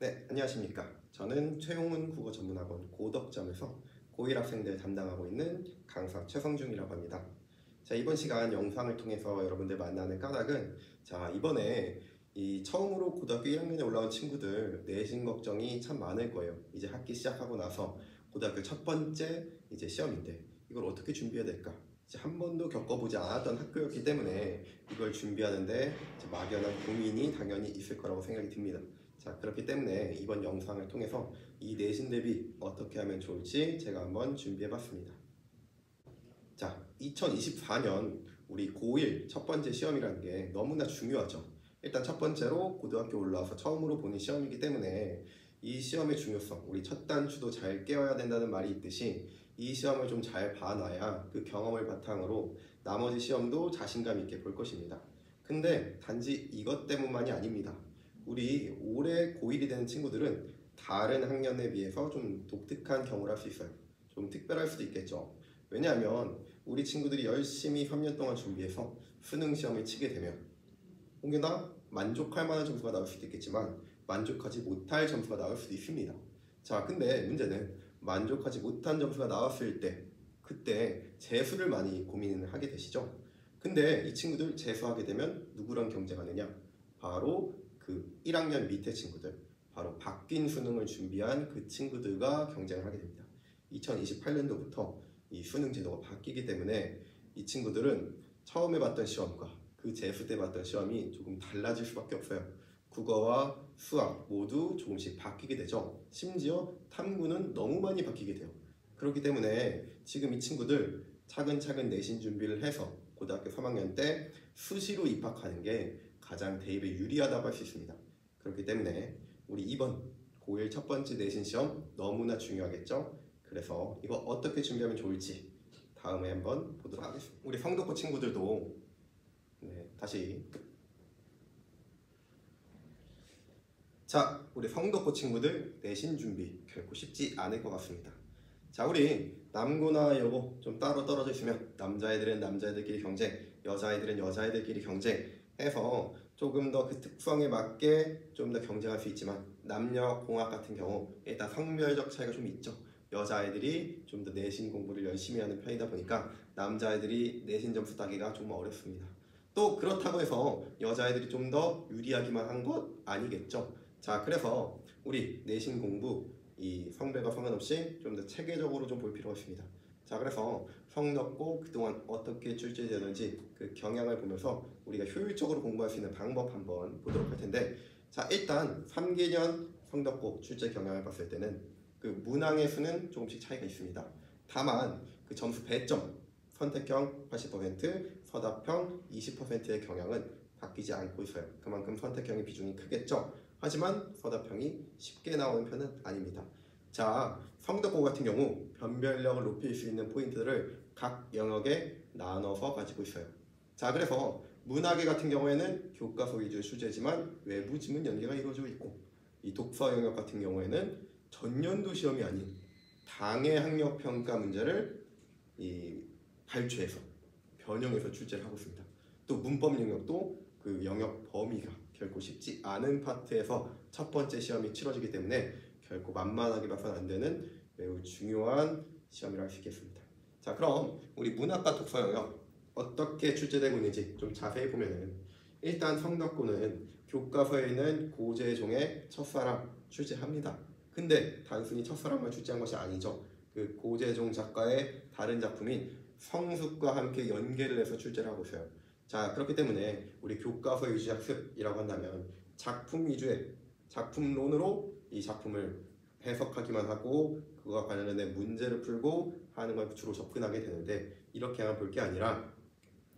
네, 안녕하십니까. 저는 최용훈 국어전문학원 고덕점에서 고1 학생들 담당하고 있는 강사 최성중이라고 합니다. 자, 이번 시간 영상을 통해서 여러분들 만나는 까닭은 이번에 이 처음으로 고등학교 1학년에 올라온 친구들 내신 걱정이 참 많을 거예요. 이제 학기 시작하고 나서 고등학교 첫 번째 이제 시험인데 이걸 어떻게 준비해야 될까? 이제 한 번도 겪어보지 않았던 학교였기 때문에 이걸 준비하는데 막연한 고민이 당연히 있을 거라고 생각이 듭니다. 자, 그렇기 때문에 이번 영상을 통해서 이 내신 대비 어떻게 하면 좋을지 제가 한번 준비해봤습니다. 자, 2024년 우리 고1 첫 번째 시험이라는 게 너무나 중요하죠. 일단 첫 번째로 고등학교 올라와서 처음으로 보는 시험이기 때문에 이 시험의 중요성, 우리 첫 단추도 잘 깨워야 된다는 말이 있듯이 이 시험을 좀 잘 봐놔야 그 경험을 바탕으로 나머지 시험도 자신감 있게 볼 것입니다. 근데 단지 이것 때문만이 아닙니다. 우리 올해 고1이 되는 친구들은 다른 학년에 비해서 좀 독특한 경우를 할 수 있어요. 좀 특별할 수도 있겠죠. 왜냐하면 우리 친구들이 열심히 3년 동안 준비해서 수능 시험을 치게 되면 혹여나 만족할 만한 점수가 나올 수도 있겠지만 만족하지 못할 점수가 나올 수도 있습니다. 자, 근데 문제는 만족하지 못한 점수가 나왔을 때 그때 재수를 많이 고민을 하게 되시죠. 근데 이 친구들 재수하게 되면 누구랑 경쟁하느냐? 바로 그 1학년 밑에 친구들, 바로 바뀐 수능을 준비한 그 친구들과 경쟁을 하게 됩니다. 2028년도부터 이 수능 제도가 바뀌기 때문에 이 친구들은 처음에 봤던 시험과 그 재수 때 봤던 시험이 조금 달라질 수밖에 없어요. 국어와 수학 모두 조금씩 바뀌게 되죠. 심지어 탐구는 너무 많이 바뀌게 돼요. 그렇기 때문에 지금 이 친구들 차근차근 내신 준비를 해서 고등학교 3학년 때 수시로 입학하는 게 가장 대입에 유리하다고 할 수 있습니다. 그렇기 때문에 우리 이번 고1 첫 번째 내신 시험 너무나 중요하겠죠? 그래서 이거 어떻게 준비하면 좋을지 다음에 한번 보도록 하겠습니다. 우리 성덕고 친구들도 다시 우리 성덕고 친구들 내신 준비 결코 쉽지 않을 것 같습니다. 자, 우리 남고나 여고 좀 따로 떨어져 있으면 남자애들은 남자애들끼리 경쟁, 여자애들은 여자애들끼리 경쟁해서 조금 더 그 특성에 맞게 좀 더 경쟁할 수 있지만 남녀공학 같은 경우 일단 성별적 차이가 좀 있죠. 여자애들이 좀 더 내신 공부를 열심히 하는 편이다 보니까 남자애들이 내신 점수 따기가 좀 어렵습니다. 또 그렇다고 해서 여자애들이 좀 더 유리하기만 한 것 아니겠죠. 자, 그래서 우리 내신 공부 이 성별과 상관없이 좀 더 체계적으로 좀 볼 필요가 있습니다. 자, 그래서 성적고 그동안 어떻게 출제되는지 그 경향을 보면서 우리가 효율적으로 공부할 수 있는 방법 한번 보도록 할 텐데, 자, 일단 3개년 성적고 출제 경향을 봤을 때는 그 문항의 수는 조금씩 차이가 있습니다. 다만 그 점수 배점 선택형 80%, 서답형 20%의 경향은 바뀌지 않고 있어요. 그만큼 선택형의 비중이 크겠죠. 하지만 서답형이 쉽게 나오는 편은 아닙니다. 자, 성적고 같은 경우 변별력을 높일 수 있는 포인트를 각 영역에 나눠서 가지고 있어요. 자, 그래서 문학의 같은 경우에는 교과서 위주의 출제지만 외부 지문 연계가 이루어지고 있고, 이 독서 영역 같은 경우에는 전년도 시험이 아닌 당해 학력 평가 문제를 발췌해서 변형해서 출제를 하고 있습니다. 또 문법 영역도 그 영역 범위가 결코 쉽지 않은 파트에서 첫 번째 시험이 치러지기 때문에 결코 만만하게 봐서는 안 되는 매우 중요한 시험이라고 할 수 있겠습니다. 자, 그럼 우리 문학과 독서 영역 어떻게 출제되고 있는지 좀 자세히 보면은, 일단 성덕고는 교과서에 있는 고재종의 첫사랑 출제합니다. 근데 단순히 첫사랑만 출제한 것이 아니죠. 그 고재종 작가의 다른 작품인 성숙과 함께 연계를 해서 출제를 하고 있어요. 자, 그렇기 때문에 우리 교과서 위주 학습이라고 한다면 작품 위주의 작품론으로 이 작품을 해석하기만 하고 그거와 관련된 문제를 풀고 하는 걸 주로 접근하게 되는데, 이렇게만 볼 게 아니라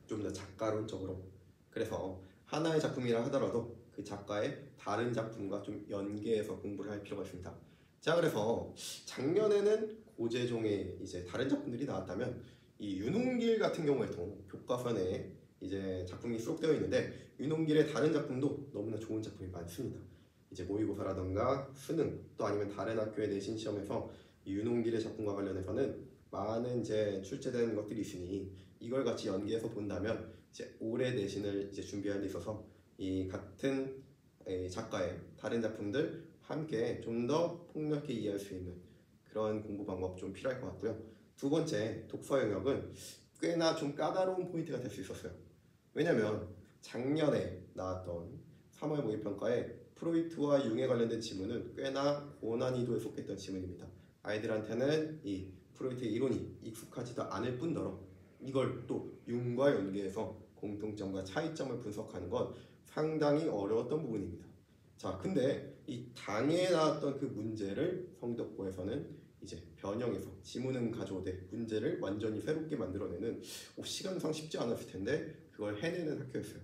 좀 더 작가론적으로, 그래서 하나의 작품이라 하더라도 그 작가의 다른 작품과 좀 연계해서 공부를 할 필요가 있습니다. 자, 그래서 작년에는 고재종의 이제 다른 작품들이 나왔다면 이 윤홍길 같은 경우에도 교과서 내에 이제 작품이 수록되어 있는데 윤홍길의 다른 작품도 너무나 좋은 작품이 많습니다. 이제 모의고사라던가 수능 또 아니면 다른 학교의 내신 시험에서 이 윤홍길의 작품과 관련해서는 많은 이제 출제되는 것들이 있으니 이걸 같이 연계해서 본다면 이제 올해 내신을 이제 준비하는 데 있어서 이 같은 작가의 다른 작품들 함께 좀 더 폭넓게 이해할 수 있는 그런 공부 방법 좀 필요할 것 같고요. 두 번째, 독서 영역은 꽤나 좀 까다로운 포인트가 될 수 있었어요. 왜냐면 작년에 나왔던 3월 모의평가에 프로이트와 융에 관련된 지문은 꽤나 고난이도에 속했던 지문입니다. 아이들한테는 이 프로이트의 이론이 익숙하지도 않을 뿐더러 이걸 또 융과 연계해서 공통점과 차이점을 분석하는 건 상당히 어려웠던 부분입니다. 자, 근데 이 당에 나왔던 그 문제를 성덕고에서는 이제 변형해서 지문은 가져오되 문제를 완전히 새롭게 만들어내는 시간상 쉽지 않았을 텐데 그걸 해내는 학교였어요.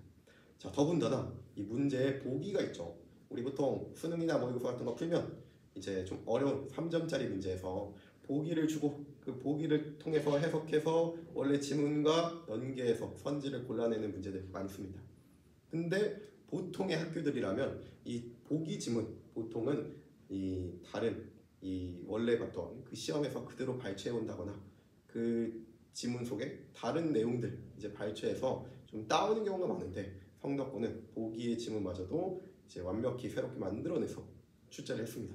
자, 더군다나 이 문제에 보기가 있죠. 우리 보통 수능이나 모의고사 같은 거 풀면 이제 좀 어려운 3점짜리 문제에서 보기를 주고 그 보기를 통해서 해석해서 원래 지문과 연계해서 선지를 골라내는 문제들 많이 씁니다. 근데 보통의 학교들이라면 이 보기 지문 보통은 이 다른 이 원래 봤던 그 시험에서 그대로 발췌해 온다거나 그 지문 속에 다른 내용들 이제 발췌해서 좀 따오는 경우가 많은데 성덕고는 보기의 지문마저도 이제 완벽히 새롭게 만들어내서 출제를 했습니다.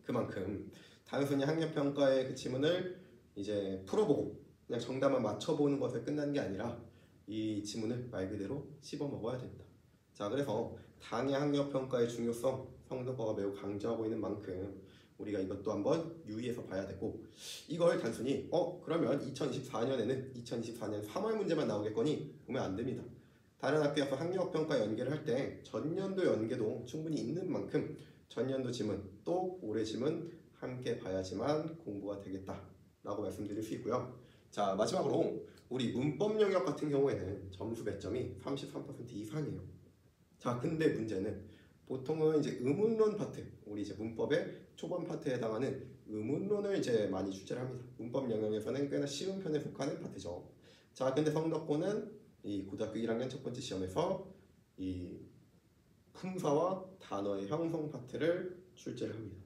그만큼 단순히 학력평가의 그 지문을 이제 풀어보고 그냥 정답만 맞춰보는 것에 끝난 게 아니라 이 지문을 말 그대로 씹어 먹어야 된다. 자, 그래서 당의 학력평가의 중요성 성덕고가 매우 강조하고 있는 만큼 우리가 이것도 한번 유의해서 봐야 되고 이걸 단순히 그러면 2024년에는 2024년 3월 문제만 나오겠거니 보면 안 됩니다. 다른 학교에서 학력평가 연계를 할 때 전년도 연계도 충분히 있는 만큼 전년도 지문 또 올해 지문 함께 봐야지만 공부가 되겠다라고 말씀드릴 수 있고요. 자, 마지막으로 우리 문법 영역 같은 경우에는 점수 배점이 33% 이상이에요. 자, 근데 문제는 보통은 이제 의문론 파트, 우리 이제 문법의 초반 파트에 해당하는 의문론을 이제 많이 출제를 합니다. 문법 영역에서는 꽤나 쉬운 편에 속하는 파트죠. 자, 근데 성덕고는 이 고등학교 1학년 첫 번째 시험에서 이 품사와 단어의 형성 파트를 출제를 합니다.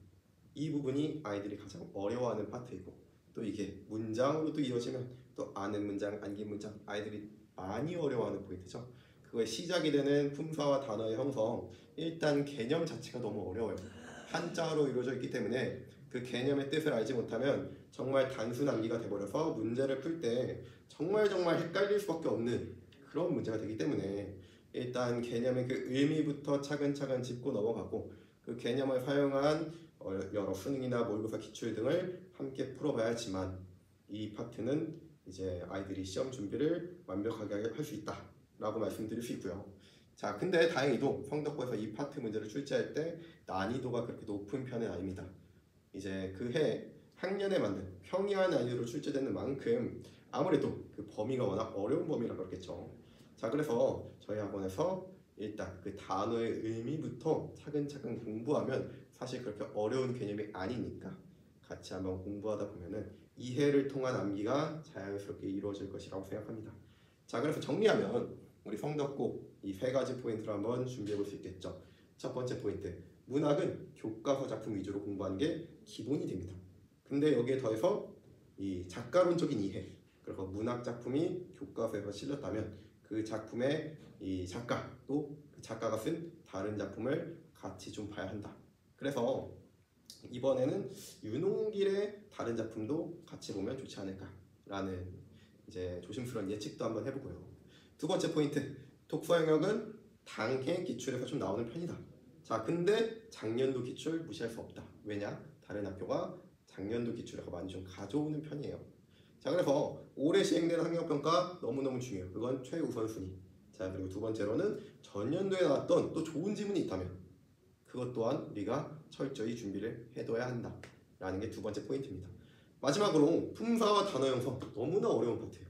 이 부분이 아이들이 가장 어려워하는 파트이고 또 이게 문장으로도 이어지면 또 아는 문장, 암긴 문장 아이들이 많이 어려워하는 포인트죠. 그거의 시작이 되는 품사와 단어의 형성 일단 개념 자체가 너무 어려워요. 한자로 이루어져 있기 때문에 그 개념의 뜻을 알지 못하면 정말 단순 암기가 돼버려서 문제를 풀 때 정말 헷갈릴 수밖에 없는 그런 문제가 되기 때문에 일단 개념의 그 의미부터 차근차근 짚고 넘어가고 그 개념을 사용한 여러 수능이나 모의고사 기출 등을 함께 풀어봐야지만 이 파트는 이제 아이들이 시험 준비를 완벽하게 할 수 있다라고 말씀드릴 수 있고요. 자, 근데 다행히도 성덕고에서 이 파트 문제를 출제할 때 난이도가 그렇게 높은 편은 아닙니다. 이제 그 해 학년에 맞는 평이한 난이도로 출제되는 만큼 아무래도 그 범위가 워낙 어려운 범위라 그렇겠죠. 자, 그래서 저희 학원에서 일단 그 단어의 의미부터 차근차근 공부하면 사실 그렇게 어려운 개념이 아니니까 같이 한번 공부하다 보면은 이해를 통한 암기가 자연스럽게 이루어질 것이라고 생각합니다. 자, 그래서 정리하면 우리 성덕고 이 세 가지 포인트를 한번 준비해 볼 수 있겠죠. 첫 번째 포인트, 문학은 교과서 작품 위주로 공부하는 게 기본이 됩니다. 근데 여기에 더해서 이 작가론적인 이해, 그리고 문학 작품이 교과서에서 실렸다면 그 작품의 이 작가 또 그 작가가 쓴 다른 작품을 같이 좀 봐야 한다. 그래서 이번에는 윤홍길의 다른 작품도 같이 보면 좋지 않을까라는 이제 조심스러운 예측도 한번 해보고요. 두 번째 포인트, 독서 영역은 당해 기출에서 좀 나오는 편이다. 자, 근데 작년도 기출 무시할 수 없다. 왜냐? 다른 학교가 작년도 기출을 많이 좀 가져오는 편이에요. 자, 그래서 올해 시행되는 학력평가 너무너무 중요해요. 그건 최우선순위. 자, 그리고 두 번째로는 전년도에 나왔던 또 좋은 지문이 있다면 그것 또한 우리가 철저히 준비를 해둬야 한다 라는 게 두 번째 포인트입니다. 마지막으로 품사와 단어 형성 너무나 어려운 파트예요.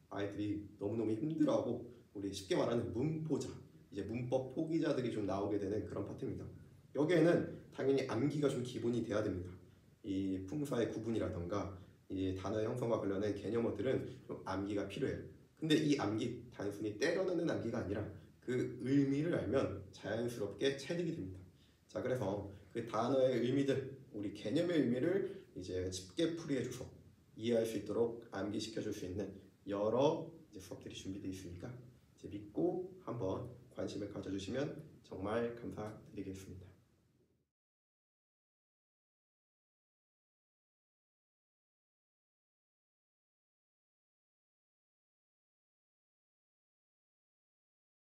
아이들이 너무너무 힘들어하고 우리 쉽게 말하는 문포자, 이제 문법 포기자들이 좀 나오게 되는 그런 파트입니다. 여기에는 당연히 암기가 좀 기본이 돼야 됩니다. 이 품사의 구분이라던가 이 단어 형성과 관련된 개념어들은 좀 암기가 필요해요. 근데 이 암기 단순히 때려 넣는 암기가 아니라 그 의미를 알면 자연스럽게 체득이 됩니다. 자, 그래서 그 단어의 의미들, 우리 개념의 의미를 이제 쉽게 풀이해줘서 이해할 수 있도록 암기시켜줄 수 있는 여러 이제 수업들이 준비되어 있으니까 이제 믿고 한번 관심을 가져주시면 정말 감사드리겠습니다.